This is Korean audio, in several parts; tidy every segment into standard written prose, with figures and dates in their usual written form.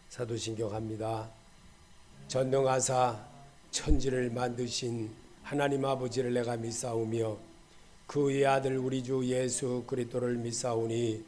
사도신경 합니다. 전능하사 천지를 만드신 하나님 아버지를 내가 믿사오며 그의 아들 우리 주 예수 그리스도를 믿사오니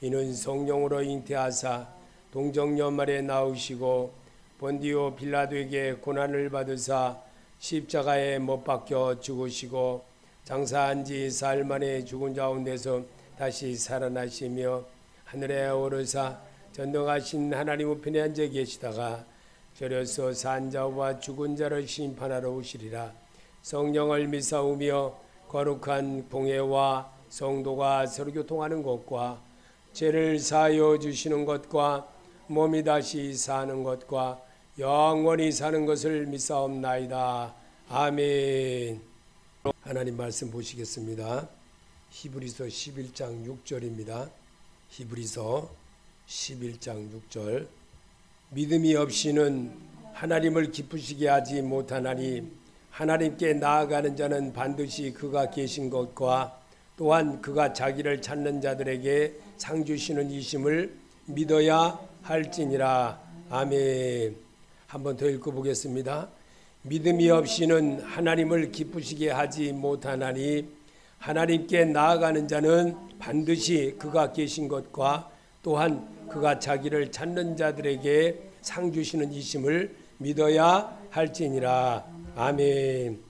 이는 성령으로 잉태하사 동정연말에 나으시고 본디오 빌라도에게 고난을 받으사 십자가에 못 박혀 죽으시고 장사한 지 사흘 만에 죽은 가운데서 다시 살아나시며 하늘에 오르사 전능하신 하나님 우편에 앉아 계시다가 저려서 산 자와 죽은 자를 심판하러 오시리라. 성령을 믿사오며 거룩한 공회와 성도가 서로 교통하는 것과 죄를 사하여 주시는 것과 몸이 다시 사는 것과 영원히 사는 것을 믿사옵나이다. 아멘. 하나님 말씀 보시겠습니다. 히브리서 11장 6절입니다. 히브리서 11장 6절. 믿음이 없이는 하나님을 기쁘시게 하지 못하나니 하나님께 나아가는 자는 반드시 그가 계신 것과 또한 그가 자기를 찾는 자들에게 상 주시는 이심을 믿어야 할지니라. 아멘. 한번 더 읽어보겠습니다. 믿음이 없이는 하나님을 기쁘시게 하지 못하나니 하나님께 나아가는 자는 반드시 그가 계신 것과 또한 그가 자기를 찾는 자들에게 상 주시는 이심을 믿어야 할지니라. 아멘.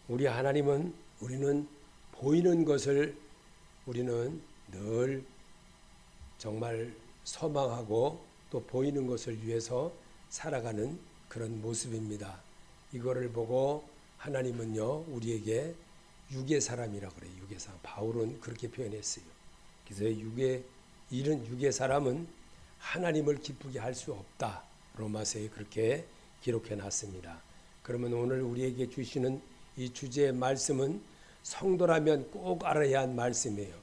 우리 하나님은 우리는 보이는 것을 우리는 늘 정말 소망하고 또 보이는 것을 위해서 살아가는 그런 모습입니다. 이거를 보고 하나님은요 우리에게 육의 사람이라고 그래요. 육의 사람. 바울은 그렇게 표현했어요. 그래서 이런 육의 사람은 하나님을 기쁘게 할 수 없다. 로마서에 그렇게 기록해 놨습니다. 그러면 오늘 우리에게 주시는 이 주제의 말씀은 성도라면 꼭 알아야 할 말씀이에요.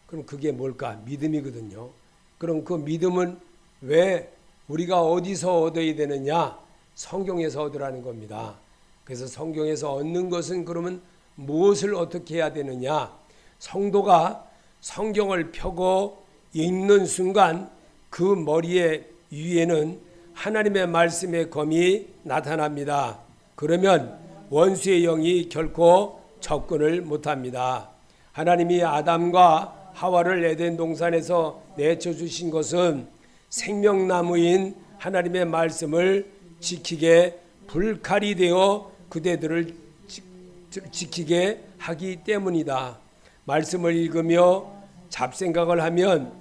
그럼 그게 뭘까? 믿음이거든요. 그럼 그 믿음은 왜 우리가 어디서 얻어야 되느냐? 성경에서 얻으라는 겁니다. 그래서 성경에서 얻는 것은 그러면 무엇을 어떻게 해야 되느냐? 성도가 성경을 펴고 읽는 순간 그 머리의 위에는 하나님의 말씀의 검이 나타납니다. 그러면 원수의 영이 결코 접근을 못합니다. 하나님이 아담과 하와를 에덴 동산에서 내쳐주신 것은 생명나무인 하나님의 말씀을 지키게 불칼이 되어 그대들을 지키게 하기 때문이다. 말씀을 읽으며 잡생각을 하면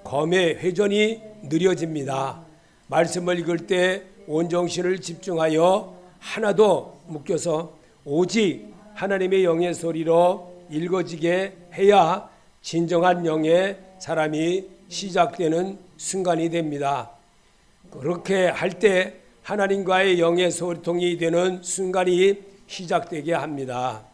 검의 회전이 느려집니다. 말씀을 읽을 때 온정신을 집중하여 하나도 묶여서 오직 하나님의 영의 소리로 읽어지게 해야 진정한 영의 사람이 시작되는 순간이 됩니다. 그렇게 할 때 하나님과의 영의 소통이 되는 순간이 시작되게 합니다.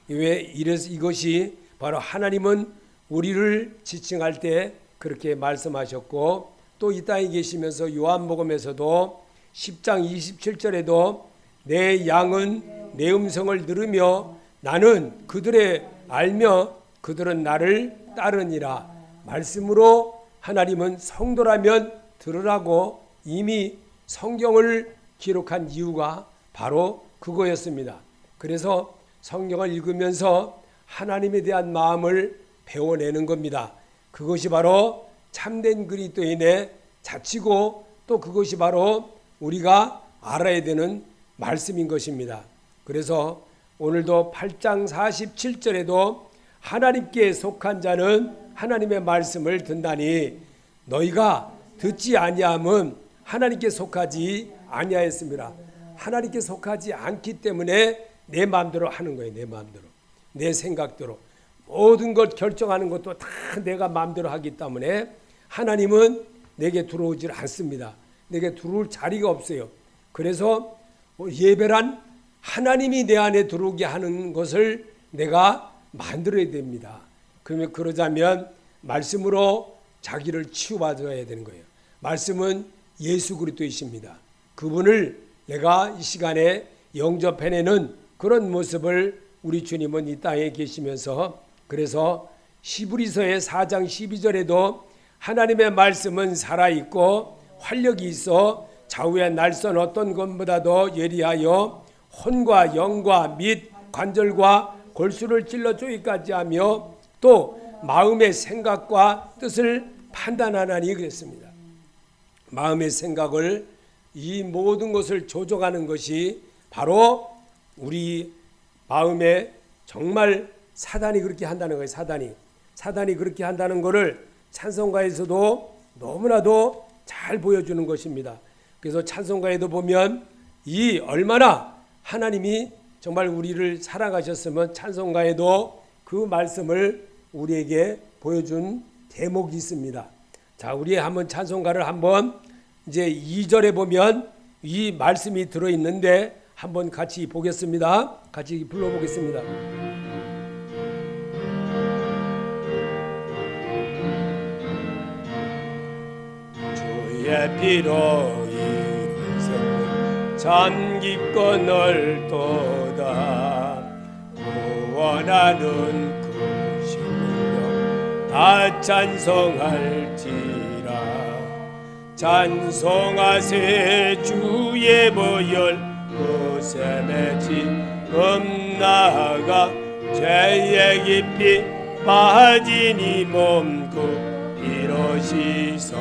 이것이 바로 하나님은 우리를 지칭할 때 그렇게 말씀하셨고 또 이 땅에 계시면서 요한복음에서도 10장 27절에도 내 양은 내 음성을 들으며 나는 그들의 알며 그들은 나를 따르니라. 말씀으로 하나님은 성도라면 들으라고 이미 성경을 기록한 이유가 바로 그거였습니다. 그래서 성경을 읽으면서 하나님에 대한 마음을 배워내는 겁니다. 그것이 바로 참된 그리스도인의 자치고 또 그것이 바로 우리가 알아야 되는 말씀인 것입니다. 그래서 오늘도 8장 47절에도 하나님께 속한 자는 하나님의 말씀을 듣나니 너희가 듣지 아니함은 하나님께 속하지 아니하였습니다. 하나님께 속하지 않기 때문에 내 마음대로 하는 거예요. 내 마음대로. 내 생각대로. 모든 것 결정하는 것도 다 내가 마음대로 하기 때문에 하나님은 내게 들어오질 않습니다. 내게 들어올 자리가 없어요. 그래서 예배란 하나님이 내 안에 들어오게 하는 것을 내가 만들어야 됩니다. 그러면 그러자면 말씀으로 자기를 치유받아야 되는 거예요. 말씀은 예수 그리스도이십니다. 그분을 내가 이 시간에 영접해내는 그런 모습을 우리 주님은 이 땅에 계시면서 그래서 히브리서의 4장 12절에도 하나님의 말씀은 살아있고 활력이 있어 좌우의 날선 어떤 것보다도 예리하여 혼과 영과 및 관절과 골수를 찔러 쪼기까지 하며 또 마음의 생각과 뜻을 판단하나니 그랬습니다. 마음의 생각을 이 모든 것을 조종하는 것이 바로 우리 마음에 정말 사단이 그렇게 한다는 거예요. 사단이 그렇게 한다는 것을 찬송가에서도 너무나도 잘 보여주는 것입니다. 그래서 찬송가에도 보면 이 얼마나 하나님이 정말 우리를 사랑하셨으면 찬송가에도 그 말씀을 우리에게 보여준 대목이 있습니다. 자, 우리 한번 찬송가를 한번 이제 2절에 보면 이 말씀이 들어있는데 한번 같이 보겠습니다. 같이 불러보겠습니다. 주의 피로 이룬 생 참 깊고 넓도다. 구원하는 그 신령 다 찬송할지라. 찬송하세 주의 보혈 그새 맺힌 나아가 죄에 깊이 빠진 이 몸 그 피로 씻어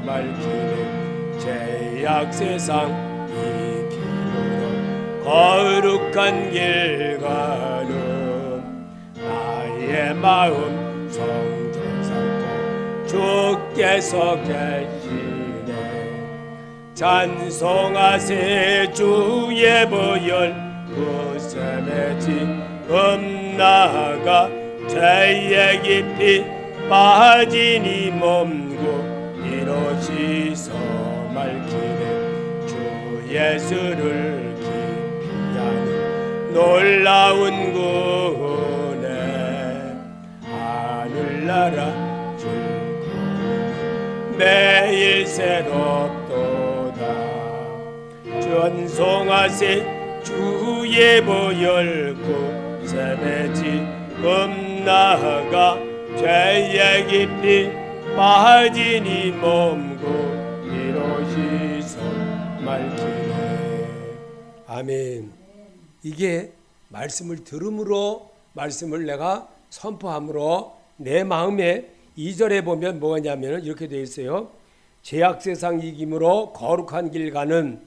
맑히네. 죄악 세상 이 길로 거룩한 길 가는 나의 마음 성전 삼고 주께서 계시네. 찬송하세 주의 보혈 그새 맺힌 나아가 죄에 깊이 빠진 이 몸고 피로 씻어 맑히네. 주 예수를 깊이 아는 놀라운 구원에 하늘나라 즐거움 매일 새롭도다. 찬송하세 주의 보혈 그새 맺힌 나아가 죄에 깊이 빠진 이 몸고 피로 씻어 맑히네. 아멘. 이게 말씀을 들음으로 말씀을 내가 선포함으로 내 마음에 2절에 보면 뭐냐면 이렇게 되어 있어요. 죄악 세상 이김으로 거룩한 길 가는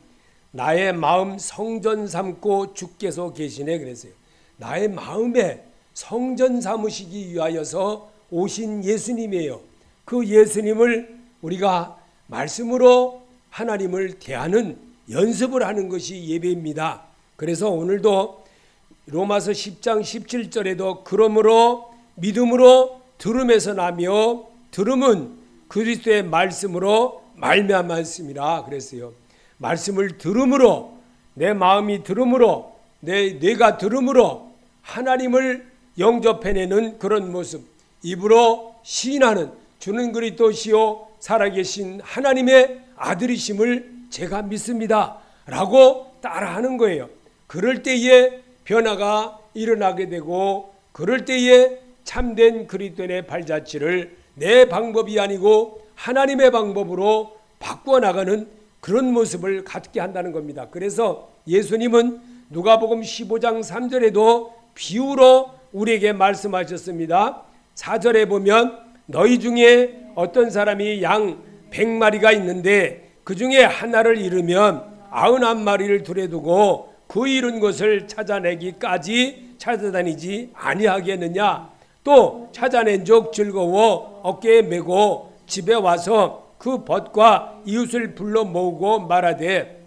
나의 마음 성전 삼고 주께서 계시네 그랬어요. 나의 마음에 성전 삼으시기 위하여서 오신 예수님이에요. 그 예수님을 우리가 말씀으로 하나님을 대하는 연습을 하는 것이 예배입니다. 그래서 오늘도 로마서 10장 17절에도 그러므로 믿음으로 들음에서 나며 들음은 그리스도의 말씀으로 말미암았음이라 그랬어요. 말씀을 들음으로 내 마음이 들음으로 내 뇌가 들음으로 하나님을 영접해내는 그런 모습, 입으로 시인하는 주는 그리스도시요 살아계신 하나님의 아들이심을 제가 믿습니다 라고 따라하는 거예요. 그럴 때에 변화가 일어나게 되고 그럴 때에 참된 그리스도인의 발자취를 내 방법이 아니고 하나님의 방법으로 바꾸어 나가는 그런 모습을 갖게 한다는 겁니다. 그래서 예수님은 누가복음 15장 3절에도 비유로 우리에게 말씀하셨습니다. 4절에 보면 너희 중에 어떤 사람이 양 100마리가 있는데 그 중에 하나를 잃으면 99마리를 둘에 두고 그 잃은 것을 찾아내기까지 찾아다니지 아니하겠느냐. 또 찾아낸 적 즐거워 어깨에 메고 집에 와서 그 벗과 이웃을 불러 모으고 말하되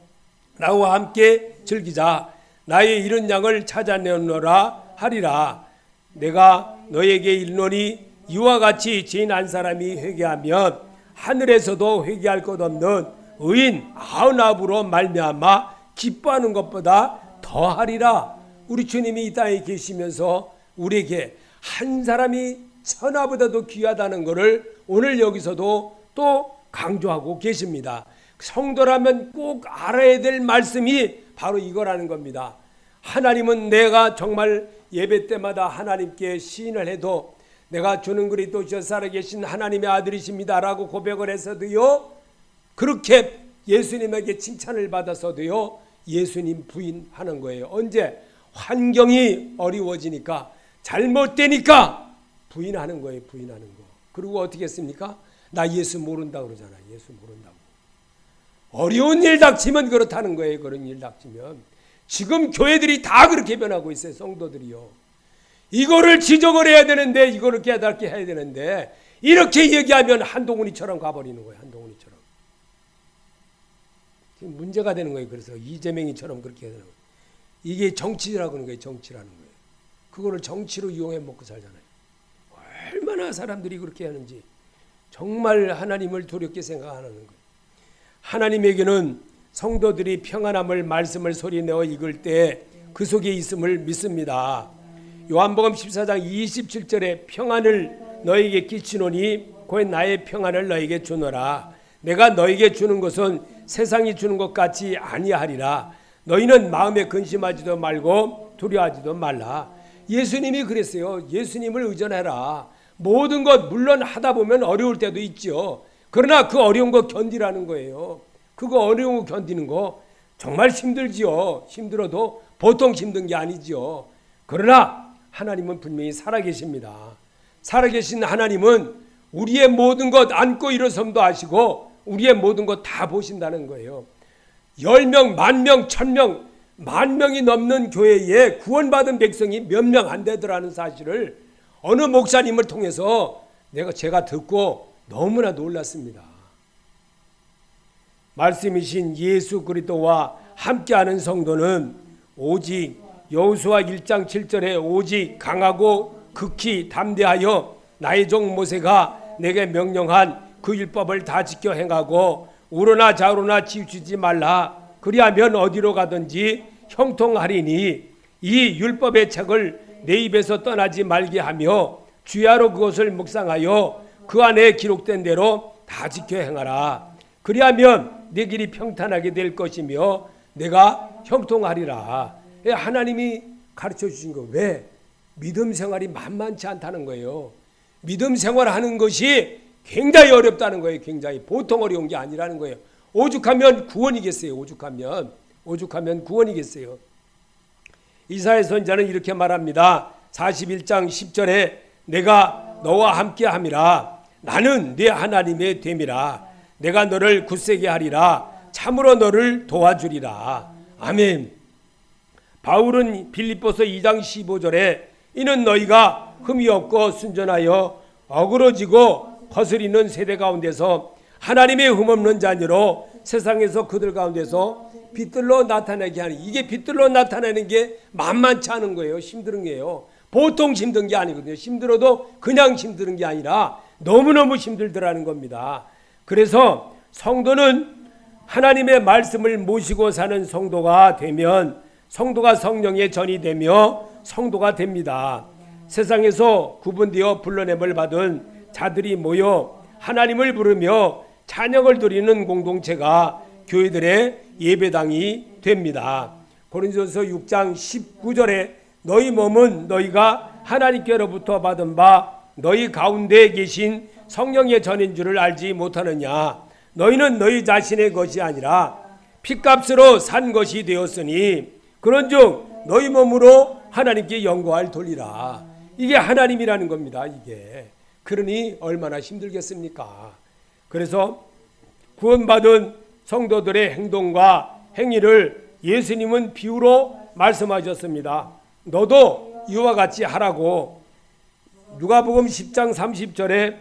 나와 함께 즐기자. 나의 잃은 양을 찾아내노라 하리라. 내가 너에게 이르노니 이와 같이 죄인 한 사람이 회개하면 하늘에서도 회개할 것 없는 의인 99으로 말미암아 기뻐하는 것보다 더하리라. 우리 주님이 이 땅에 계시면서 우리에게 한 사람이 천하보다도 귀하다는 것을 오늘 여기서도 또 강조하고 계십니다. 성도라면 꼭 알아야 될 말씀이 바로 이거라는 겁니다. 하나님은 내가 정말 예배 때마다 하나님께 시인을 해도 내가 주는 그리스도 살아계신 하나님의 아들이십니다라고 고백을 해서도요 그렇게 예수님에게 칭찬을 받아서도요, 예수님 부인하는 거예요. 언제? 환경이 어려워지니까, 잘못되니까 부인하는 거예요. 부인하는 거. 그리고 어떻게 했습니까? 나 예수 모른다 그러잖아요. 예수 모른다고. 어려운 일 닥치면 그렇다는 거예요. 그런 일 닥치면. 지금 교회들이 다 그렇게 변하고 있어요. 성도들이요. 이거를 지적을 해야 되는데, 이거를 깨닫게 해야 되는데, 이렇게 얘기하면 한동훈이처럼 가버리는 거예요. 한동훈이처럼. 지금 문제가 되는 거예요. 그래서 이재명이처럼 그렇게 되는 거예요. 이게 정치라고 하는 거예요. 정치라는 거예요. 그거를 정치로 이용해 먹고 살잖아요. 얼마나 사람들이 그렇게 하는지 정말 하나님을 두렵게 생각하는 거예요. 하나님에게는 성도들이 평안함을 말씀을 소리내어 읽을 때 그 속에 있음을 믿습니다. 요한복음 14장 27절에 평안을 너에게 끼치노니 곧 나의 평안을 너에게 주노라. 내가 너에게 주는 것은 세상이 주는 것 같이 아니하리라. 너희는 마음에 근심하지도 말고 두려워하지도 말라. 예수님이 그랬어요. 예수님을 의존해라. 모든 것 물론 하다 보면 어려울 때도 있죠. 그러나 그 어려운 거 견디라는 거예요. 그거 어려운 거 견디는 거 정말 힘들지요. 힘들어도 보통 힘든 게 아니지요. 그러나 하나님은 분명히 살아계십니다. 살아계신 하나님은 우리의 모든 것 안고 일어섬도 아시고 우리의 모든 것 다 보신다는 거예요. 10명, 10,000명, 1,000명, 10,000명이 넘는 교회에 구원받은 백성이 몇 명 안 되더라는 사실을 어느 목사님을 통해서 제가 듣고 너무나 놀랐습니다. 말씀이신 예수 그리스도와 함께하는 성도는 오직 여호수아 1장 7절에 오직 강하고 극히 담대하여 나의 종 모세가 내게 명령한 그 율법을 다 지켜 행하고 우로나 좌로나 치우치지 말라. 그리하면 어디로 가든지 형통하리니 이 율법의 책을 내 입에서 떠나지 말게 하며 주야로 그것을 묵상하여 그 안에 기록된 대로 다 지켜 행하라. 그리하면 내 길이 평탄하게 될 것이며 내가 형통하리라. 하나님이 가르쳐 주신 거. 왜? 믿음 생활이 만만치 않다는 거예요. 믿음 생활하는 것이 굉장히 어렵다는 거예요. 굉장히 보통 어려운 게 아니라는 거예요. 오죽하면 구원이겠어요. 오죽하면 구원이겠어요. 이사야 선지자는 이렇게 말합니다. 41장 10절에 내가 너와 함께 함이라. 나는 네 하나님의 됨이라. 내가 너를 굳세게 하리라. 참으로 너를 도와주리라. 아멘. 바울은 빌립보서 2장 15절에 이는 너희가 흠이 없고 순전하여 어그러지고 거스리는 세대 가운데서 하나님의 흠없는 자녀로 세상에서 그들 가운데서 빛들로 나타내게 하는, 이게 빛들로 나타내는 게 만만치 않은 거예요. 힘든 게요. 보통 힘든 게 아니거든요. 힘들어도 그냥 힘든 게 아니라 너무너무 힘들더라는 겁니다. 그래서 성도는 하나님의 말씀을 모시고 사는 성도가 되면 성도가 성령의 전이 되며 성도가 됩니다. 세상에서 구분되어 불러냄을 받은 자들이 모여 하나님을 부르며 찬양을 드리는 공동체가 교회들의 예배당이 됩니다. 고린도서 6장 19절에 너희 몸은 너희가 하나님께로부터 받은 바 너희 가운데 계신 성령의 전인 줄을 알지 못하느냐. 너희는 너희 자신의 것이 아니라 핏값으로 산 것이 되었으니 그런즉 너희 몸으로 하나님께 영광을 돌리라. 이게 하나님이라는 겁니다. 이게. 그러니 얼마나 힘들겠습니까? 그래서 구원받은 성도들의 행동과 행위를 예수님은 비유로 말씀하셨습니다. 너도 이와 같이 하라고. 누가복음 10장 30절에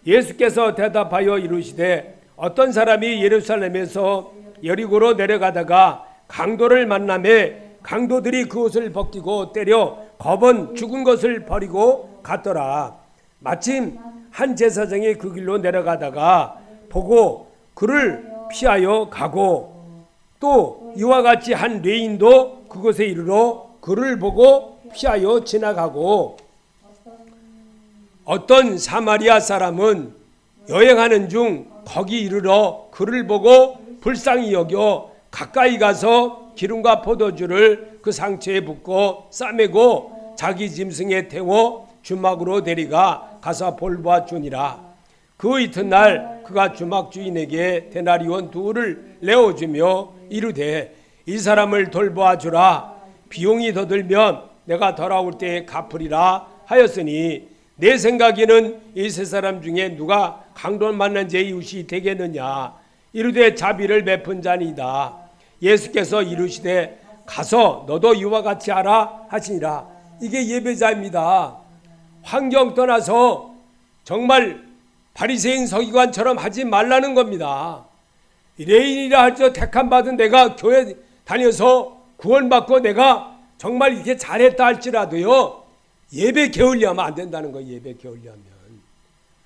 예수께서 대답하여 이르시되 어떤 사람이 예루살렘에서 여리고로 내려가다가 강도를 만나매 강도들이 그 옷을 벗기고 때려 겁은 죽은 것을 버리고 갔더라. 마침 한 제사장이 그 길로 내려가다가 보고 그를 피하여 가고 또 이와 같이 한 레인도 그곳에 이르러 그를 보고 피하여 지나가고 어떤 사마리아 사람은 여행하는 중 거기 이르러 그를 보고 불쌍히 여겨 가까이 가서 기름과 포도주를 그 상처에 붓고 싸매고 자기 짐승에 태워 주막으로 데리가 가서 볼보아 주니라. 그 이튿날 그가 주막 주인에게 데나리온 2를 내어주며 이르되 이 사람을 돌보아 주라. 비용이 더 들면 내가 돌아올 때에 갚으리라 하였으니 내 생각에는 이 세 사람 중에 누가 강돈 만난 제 이웃이 되겠느냐. 이르되 자비를 베푼 자니이다. 예수께서 이르시되 가서 너도 이와 같이 하라 하시니라. 이게 예배자입니다. 환경 떠나서 정말 바리새인 서기관처럼 하지 말라는 겁니다. 레인이라 할지어 택함받은 내가 교회 다녀서 구원받고 내가 정말 이렇게 잘했다 할지라도요, 예배 게을리하면 안 된다는 거예요. 예배 게을리하면.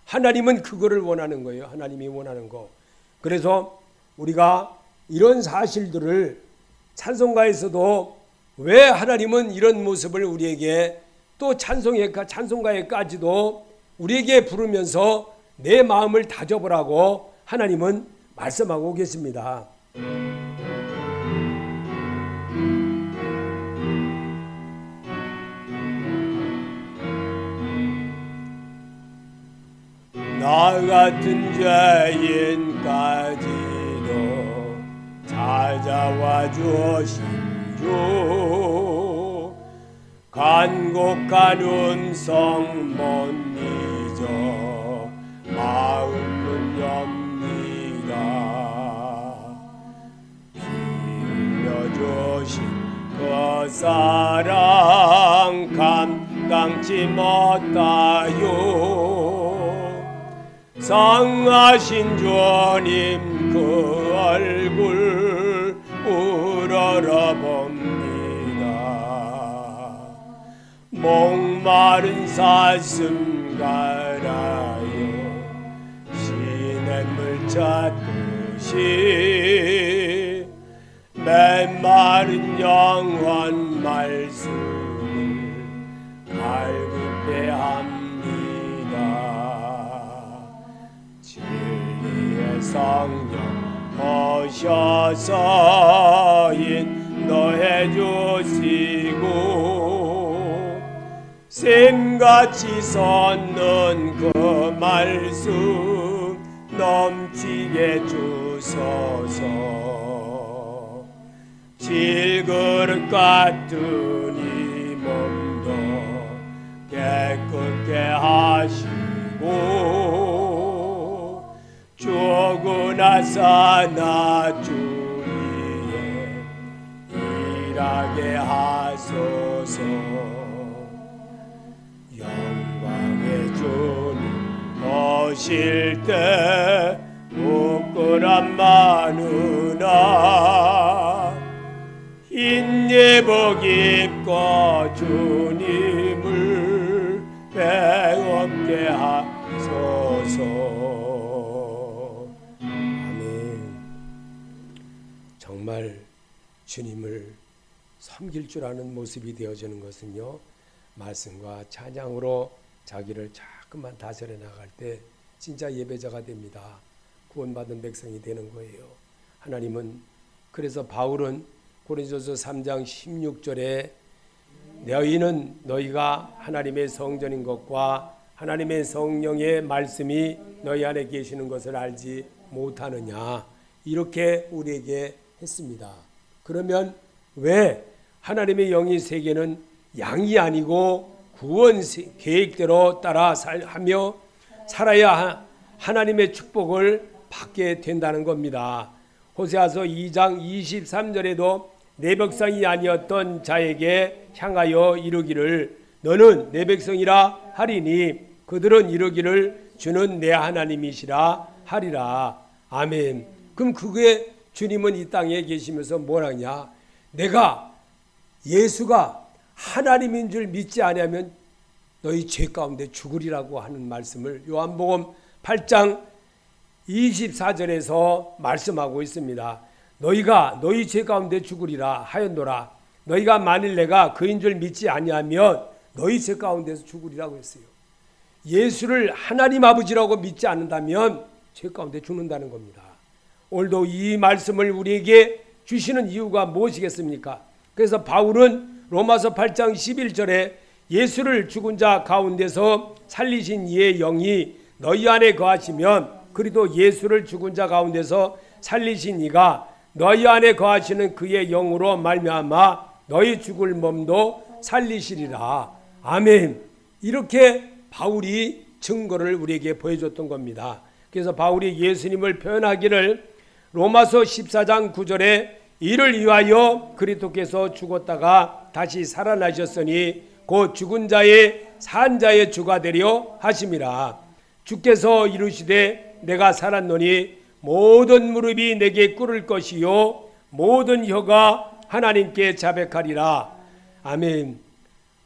하나님은 그거를 원하는 거예요. 하나님이 원하는 거. 그래서 우리가 이런 사실들을 찬송가에서도 왜 하나님은 이런 모습을 우리에게 또 찬송가에까지도 우리에게 부르면서 내 마음을 다져보라고 하나님은 말씀하고 계십니다. 나 같은 죄인까지도 찾아와 주시오. 간곡한 음성 못 잊어 마음은 엽니다. 빌려주신 그 사랑 감당치 못하요. 상하신 주님 그 얼굴 우러러봅니다. 목마른 사슴 갈아요 시냇물 찾듯이 메마른 영원 말씀을 갈급해 합니다. 진리의 성령 오셔서 인도해 주시고 샘같이 솟는 그 말씀 넘치게 주소서. 질그릇 같은 이 몸도 깨끗게 하시고 죽고 나서 나 주위에 일하게 하소서. 영광의 주님 오실 때 부끄럼 많으나 흰 예복 입고 주님을 배웁게 하소서. 아멘. 정말 주님을 섬길 줄 아는 모습이 되어지는 것은요, 말씀과 찬양으로 자기를 자꾸만 다스려 나갈 때 진짜 예배자가 됩니다. 구원받은 백성이 되는 거예요. 하나님은, 그래서 바울은 고린도서 3장 16절에 너희는 너희가 하나님의 성전인 것과 하나님의 성령의 말씀이 너희 안에 계시는 것을 알지 못하느냐, 이렇게 우리에게 했습니다. 그러면 왜 하나님의 영이 세계는 양이 아니고 구원 계획대로 따라 하며 살아야 하나님의 축복을 받게 된다는 겁니다. 호세아서 2장 23절에도 내 백성이 아니었던 자에게 향하여 이르기를 너는 내 백성이라 하리니 그들은 이르기를 주는 내 하나님이시라 하리라. 아멘. 그럼 그게 주님은 이 땅에 계시면서 뭐라냐? 내가 예수가 하나님인 줄 믿지 아니하면 너희 죄 가운데 죽으리라고 하는 말씀을 요한복음 8장 24절에서 말씀하고 있습니다. 너희가 너희 죄 가운데 죽으리라 하였노라. 너희가 만일 내가 그인 줄 믿지 아니하면 너희 죄 가운데서 죽으리라고 했어요. 예수를 하나님 아버지라고 믿지 않는다면 죄 가운데 죽는다는 겁니다. 오늘도 이 말씀을 우리에게 주시는 이유가 무엇이겠습니까? 그래서 바울은 로마서 8장 11절에 예수를 죽은 자 가운데서 살리신 이의 영이 너희 안에 거하시면 그리도 예수를 죽은 자 가운데서 살리신 이가 너희 안에 거하시는 그의 영으로 말미암아 너희 죽을 몸도 살리시리라. 아멘. 이렇게 바울이 증거를 우리에게 보여줬던 겁니다. 그래서 바울이 예수님을 표현하기를 로마서 14장 9절에 이를 위하여 그리스도께서 죽었다가 다시 살아나셨으니 곧 죽은 자의 산 자의 주가 되려 하심이라. 주께서 이르시되 내가 살았노니 모든 무릎이 내게 꿇을 것이요 모든 혀가 하나님께 자백하리라. 아멘.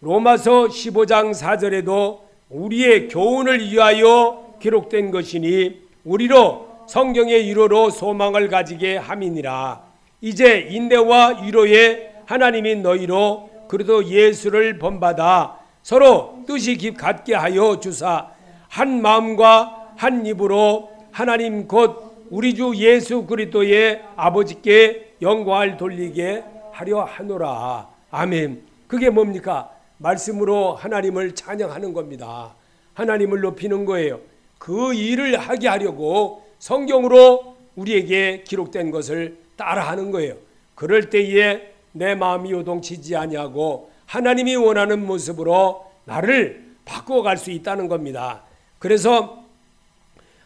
로마서 15장 4절에도 우리의 교훈을 위하여 기록된 것이니 우리로 성경의 위로로 소망을 가지게 함이니라. 이제 인내와 위로에 하나님이 너희로 그래도 예수를 본받아 서로 뜻이 같게 하여 주사 한 마음과 한 입으로 하나님 곧 우리 주 예수 그리스도의 아버지께 영광을 돌리게 하려 하노라. 아멘. 그게 뭡니까? 말씀으로 하나님을 찬양하는 겁니다. 하나님을 높이는 거예요. 그 일을 하게 하려고 성경으로 우리에게 기록된 것을 따라하는 거예요. 그럴 때에 내 마음이 요동치지 아니하고 하나님이 원하는 모습으로 나를 바꿔갈 수 있다는 겁니다. 그래서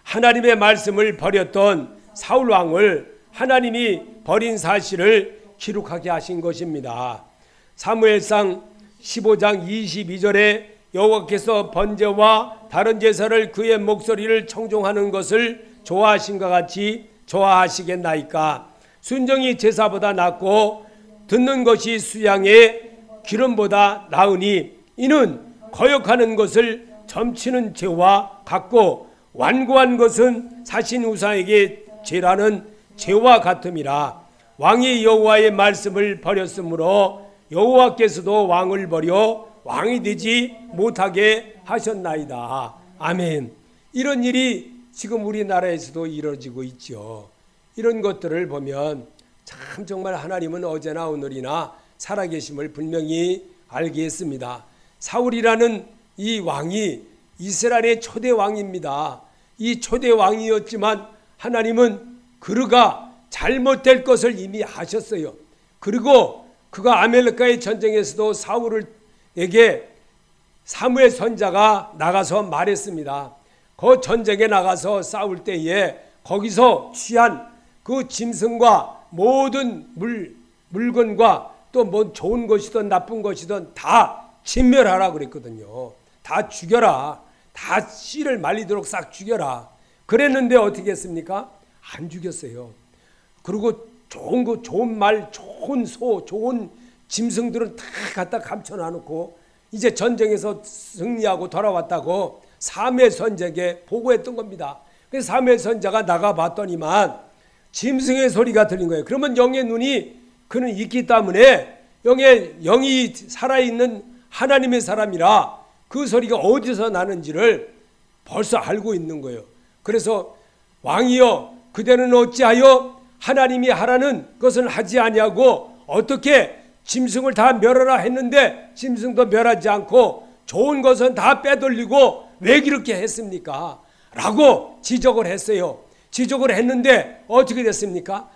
하나님의 말씀을 버렸던 사울 왕을 하나님이 버린 사실을 기록하게 하신 것입니다. 사무엘상 15장 22절에 여호와께서 번제와 다른 제사를 그의 목소리를 청종하는 것을 좋아하신 것 같이 좋아하시겠나이까. 순종이 제사보다 낫고 듣는 것이 수양의 기름보다 나으니 이는 거역하는 것을 점치는 죄와 같고 완고한 것은 사신 우상에게 죄라는 죄와 같음이라. 왕이 여호와의 말씀을 버렸으므로 여호와께서도 왕을 버려 왕이 되지 못하게 하셨나이다. 아멘. 이런 일이 지금 우리나라에서도 이루어지고 있죠. 이런 것들을 보면 참 정말 하나님은 어제나 오늘이나 살아계심을 분명히 알게 했습니다. 사울이라는 이 왕이 이스라엘의 초대 왕입니다. 이 초대 왕이었지만 하나님은 그가 잘못될 것을 이미 아셨어요. 그리고 그가 아멜렉과의 전쟁에서도 사울에게 사무엘 선자가 나가서 말했습니다. 그 전쟁에 나가서 싸울 때에 거기서 취한 그 짐승과 모든 물건과 또 뭐 좋은 것이든 나쁜 것이든 다 진멸하라 그랬거든요. 다 죽여라. 다 씨를 말리도록 싹 죽여라. 그랬는데 어떻게 했습니까? 안 죽였어요. 그리고 좋은 거, 좋은 말, 좋은 소, 좋은 짐승들은 다 갖다 감춰놔놓고 이제 전쟁에서 승리하고 돌아왔다고 사무엘 선자에게 보고했던 겁니다. 그래서 사무엘 선자가 나가봤더니만 짐승의 소리가 들린 거예요. 그러면 영의 눈이 그는 있기 때문에 영이 살아있는 하나님의 사람이라 그 소리가 어디서 나는지를 벌써 알고 있는 거예요. 그래서 왕이여 그대는 어찌하여 하나님이 하라는 것을 하지 아니하고 어떻게 짐승을 다 멸하라 했는데 짐승도 멸하지 않고 좋은 것은 다 빼돌리고 왜 그렇게 했습니까? 라고 지적을 했어요. 지적을 했는데 어떻게 됐습니까?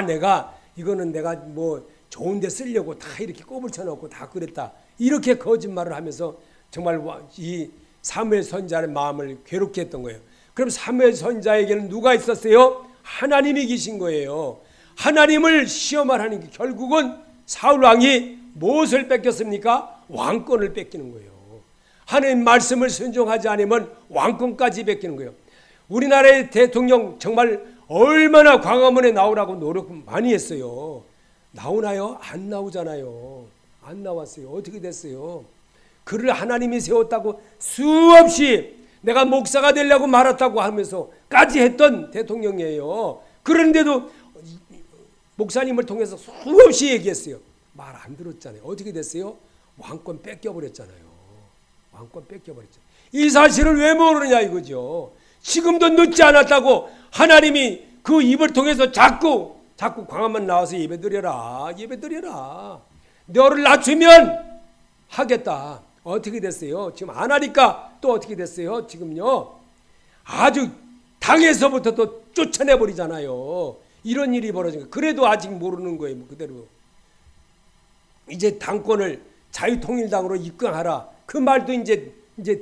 내가 이거는 내가 뭐 좋은 데 쓰려고 다 이렇게 꼽을 쳐놓고 다 그랬다. 이렇게 거짓말을 하면서 정말 이 사무엘 선자의 마음을 괴롭게 했던 거예요. 그럼 사무엘 선자에게는 누가 있었어요? 하나님이 계신 거예요. 하나님을 시험하라는 게 결국은 사울 왕이 무엇을 뺏겼습니까? 왕권을 뺏기는 거예요. 하나님 말씀을 순종하지 않으면 왕권까지 뺏기는 거예요. 우리나라의 대통령 정말 얼마나 광화문에 나오라고 노력 많이 했어요. 나오나요? 안 나오잖아요. 안 나왔어요. 어떻게 됐어요? 그를 하나님이 세웠다고 수없이 내가 목사가 되려고 말았다고 하면서까지 했던 대통령이에요. 그런데도 목사님을 통해서 수없이 얘기했어요. 말 안 들었잖아요. 어떻게 됐어요? 왕권 뺏겨버렸잖아요. 왕권 뺏겨버렸죠. 이 사실을 왜 모르느냐 이거죠. 지금도 늦지 않았다고 하나님이 그 입을 통해서 자꾸 광화문 나와서 예배드려라. 예배드려라. 너를 낮추면 하겠다. 어떻게 됐어요? 지금 안 하니까 또 어떻게 됐어요? 지금요. 아주 당에서부터 또 쫓아내버리잖아요. 이런 일이 벌어진 거예요. 그래도 아직 모르는 거예요. 뭐 그대로. 이제 당권을 자유통일당으로 입당하라. 그 말도 이제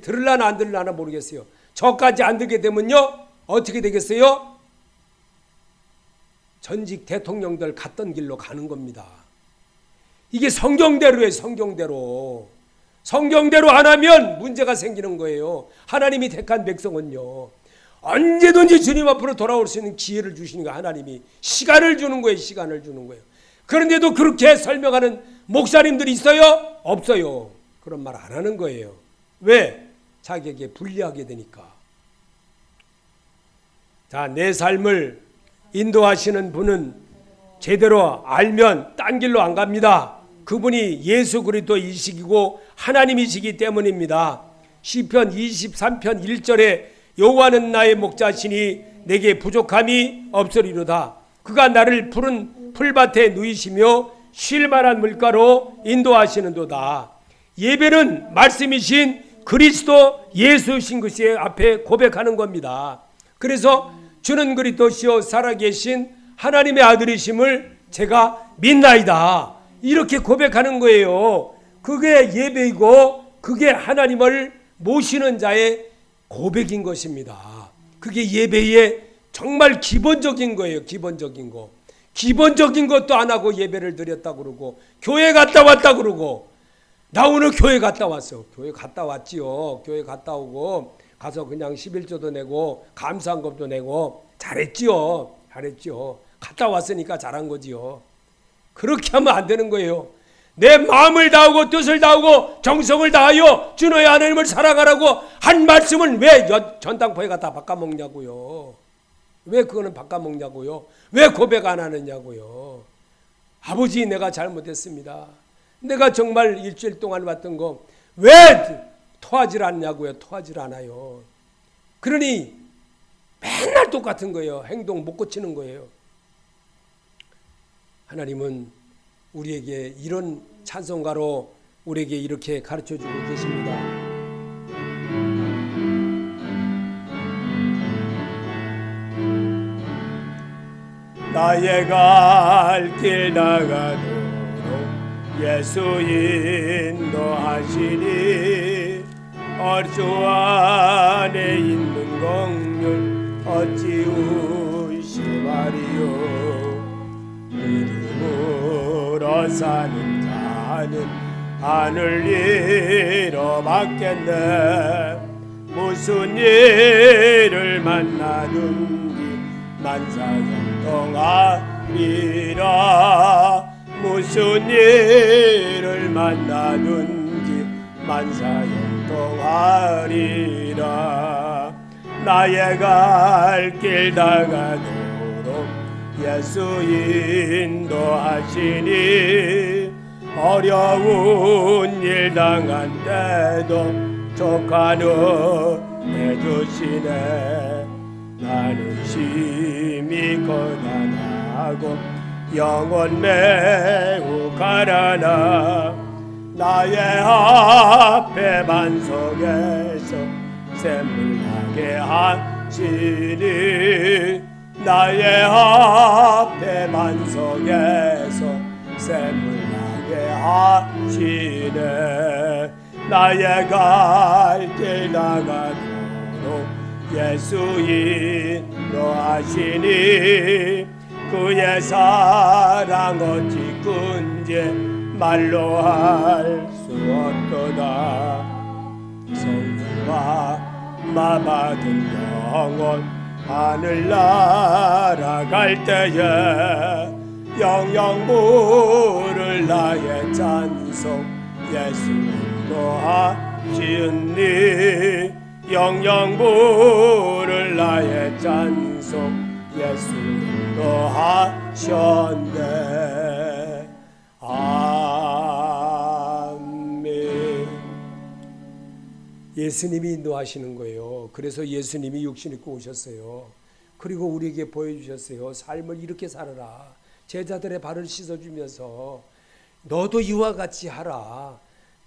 들으려나 안 들으려나 모르겠어요. 저까지 안 들게 되면요, 어떻게 되겠어요? 전직 대통령들 갔던 길로 가는 겁니다. 이게 성경대로예요. 성경대로. 성경대로 안 하면 문제가 생기는 거예요. 하나님이 택한 백성은요, 언제든지 주님 앞으로 돌아올 수 있는 기회를 주시는 거예요. 하나님이 시간을 주는 거예요. 시간을 주는 거예요. 그런데도 그렇게 설명하는 목사님들이 있어요? 없어요. 그런 말 안 하는 거예요. 왜? 자기에게 불리하게 되니까. 자, 내 삶을 인도하시는 분은 제대로 알면 딴 길로 안 갑니다. 그분이 예수 그리스도이시고 하나님이시기 때문입니다. 시편 23편 1절에 여호와는 나의 목자시니 내게 부족함이 없으리로다. 그가 나를 푸른 풀밭에 누이시며 쉴 만한 물가로 인도하시는도다. 예배는 말씀이신 그리스도 예수신 것이 앞에 고백하는 겁니다. 그래서 주는 그리스도시요 살아계신 하나님의 아들이심을 제가 믿나이다. 이렇게 고백하는 거예요. 그게 예배이고 그게 하나님을 모시는 자의 고백인 것입니다. 그게 예배의 정말 기본적인 거예요. 기본적인 거. 기본적인 것도 안 하고 예배를 드렸다 그러고 교회 갔다 왔다 그러고 나 오늘 교회 갔다 왔어. 교회 갔다 왔지요. 교회 갔다 오고 가서 그냥 11조도 내고 감사한 것도 내고 잘했지요. 잘했지요. 갔다 왔으니까 잘한 거지요. 그렇게 하면 안 되는 거예요. 내 마음을 다하고 뜻을 다하고 정성을 다하여 주 너의 하나님을 사랑하라고 한 말씀은 왜 전당포에 갖다 바꿔먹냐고요. 왜 그거는 바꿔먹냐고요. 왜 고백 안 하느냐고요. 아버지, 내가 잘못했습니다. 내가 정말 일주일 동안 왔던 거 왜 토하질 않냐고요. 토하질 않아요. 그러니 맨날 똑같은 거예요. 행동 못 고치는 거예요. 하나님은 우리에게 이런 찬송가로 우리에게 이렇게 가르쳐주고 계십니다. 나의 갈 길 나가도록 예수 인도하시니 얼주 안에 있는 공률 어찌 의심하리요. 믿음으로 사는 자는 하늘 일어 받겠네. 무슨 일을 만나든지 만사형통하리라. 무슨 일을 만나든지 만사형통하리라. 나의 갈 길 다가도록 예수 인도하시니 어려운 일 당한 때도 족하는 해주시네. 나는 심히 고단하고 영혼 매우 가라나. 나의 앞에 반석에서 샘물나게 하시니. 나의 앞에 반석에서 샘물나게 하시네. 나의 갈 길 나가도록 예수 인도하시니. 그의 사랑 어찌 큰지 말로 할 수 없도다. 성령과 마받은 영혼 하늘 날아갈 때에 영영 부를 나의 찬송 예수 인도하시니. 영영 부를 나의 찬송 예수 인도하셨네. 아멘. 예수님이 인도하시는 거예요. 그래서 예수님이 육신 입고 오셨어요. 그리고 우리에게 보여주셨어요. 삶을 이렇게 살아라. 제자들의 발을 씻어주면서 너도 이와 같이 하라.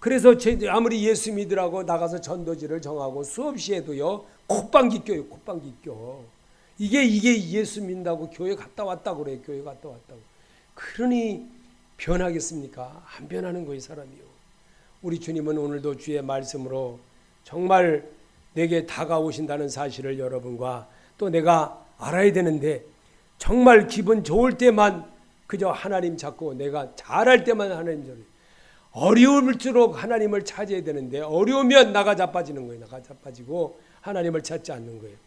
그래서 아무리 예수 믿으라고 나가서 전도지를 정하고 수없이 해도요, 콧방귀 껴요. 콧방귀 껴. 이게 예수 믿는다고 교회 갔다 왔다고 그래요. 교회 갔다 왔다고. 그러니 변하겠습니까? 안 변하는 거예요, 사람이요. 우리 주님은 오늘도 주의 말씀으로 정말 내게 다가오신다는 사실을 여러분과 또 내가 알아야 되는데, 정말 기분 좋을 때만 그저 하나님 찾고 내가 잘할 때만 하나님 찾고, 어려울수록 하나님을 찾아야 되는데 어려우면 나가 자빠지는 거예요. 나가 자빠지고 하나님을 찾지 않는 거예요.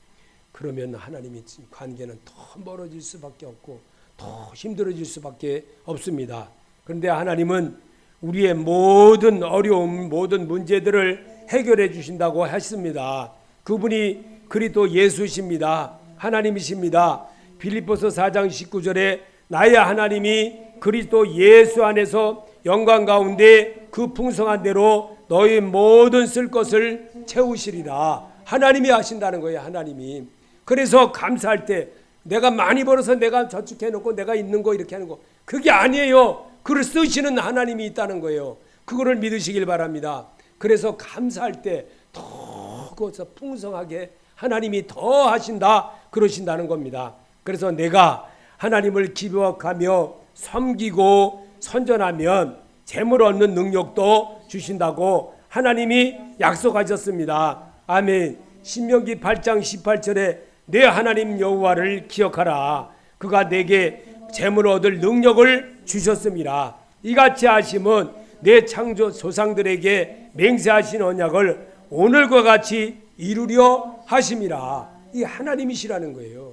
그러면 하나님이 관계는 더 멀어질 수밖에 없고 더 힘들어질 수밖에 없습니다. 그런데 하나님은 우리의 모든 어려움, 모든 문제들을 해결해 주신다고 했습니다. 그분이 그리스도 예수십니다. 하나님이십니다. 빌립보서 4장 19절에 나의 하나님이 그리스도 예수 안에서 영광 가운데 그 풍성한 대로 너희 모든 쓸 것을 채우시리라. 하나님이 하신다는 거예요. 하나님이. 그래서 감사할 때 내가 많이 벌어서 내가 저축해놓고 내가 있는 거 이렇게 하는 거, 그게 아니에요. 그걸 쓰시는 하나님이 있다는 거예요. 그거를 믿으시길 바랍니다. 그래서 감사할 때 더 거기서 풍성하게 하나님이 더 하신다 그러신다는 겁니다. 그래서 내가 하나님을 기억하며 섬기고 선전하면 재물 얻는 능력도 주신다고 하나님이 약속하셨습니다. 아멘. 신명기 8장 18절에 내 하나님 여호와를 기억하라. 그가 내게 재물 얻을 능력을 주셨습니다. 이같이 하심은 내 창조 조상들에게 맹세하신 언약을 오늘과 같이 이루려 하심이라. 이 하나님이시라는 거예요.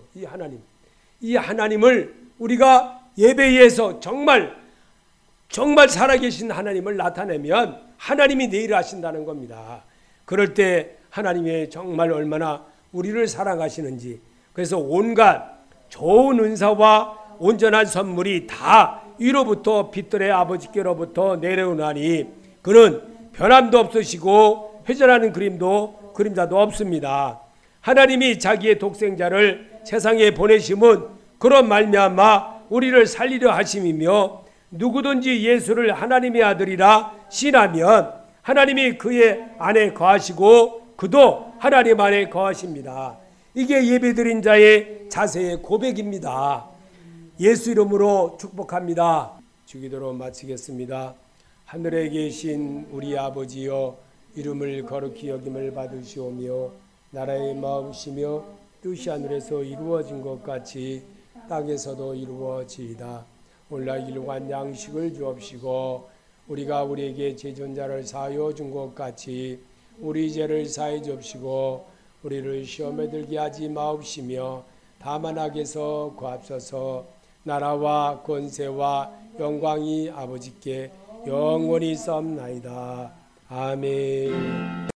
이 하나님을 우리가 예배에서 정말 살아계신 하나님을 나타내면 하나님이 내 일을 하신다는 겁니다. 그럴 때 하나님이 정말 얼마나 우리를 사랑하시는지, 그래서 온갖 좋은 은사와 온전한 선물이 다 위로부터 빛들의 아버지께로부터 내려오나니 그는 변함도 없으시고 회전하는 그림자도 없습니다. 하나님이 자기의 독생자를 세상에 보내심은 그런 말미암아 우리를 살리려 하심이며, 누구든지 예수를 하나님의 아들이라 신하면 하나님이 그의 안에 거하시고 그도 하나님 안에 거하십니다. 이게 예배드린 자의 자세의 고백입니다. 예수 이름으로 축복합니다. 주기도로 마치겠습니다. 하늘에 계신 우리 아버지여, 이름을 거룩히 여김을 받으시오며 나라의 마음이시며 뜻이 하늘에서 이루어진 것 같이 땅에서도 이루어지이다. 오늘날 일용할 양식을 주옵시고 우리가 우리에게 죄전자를 사하여 준 것 같이 우리 죄를 사해 주옵시고 우리를 시험에 들게 하지 마옵시며 다만 악에서 구하옵소서. 나라와 권세와 영광이 아버지께 영원히 있사옵나이다. 아멘.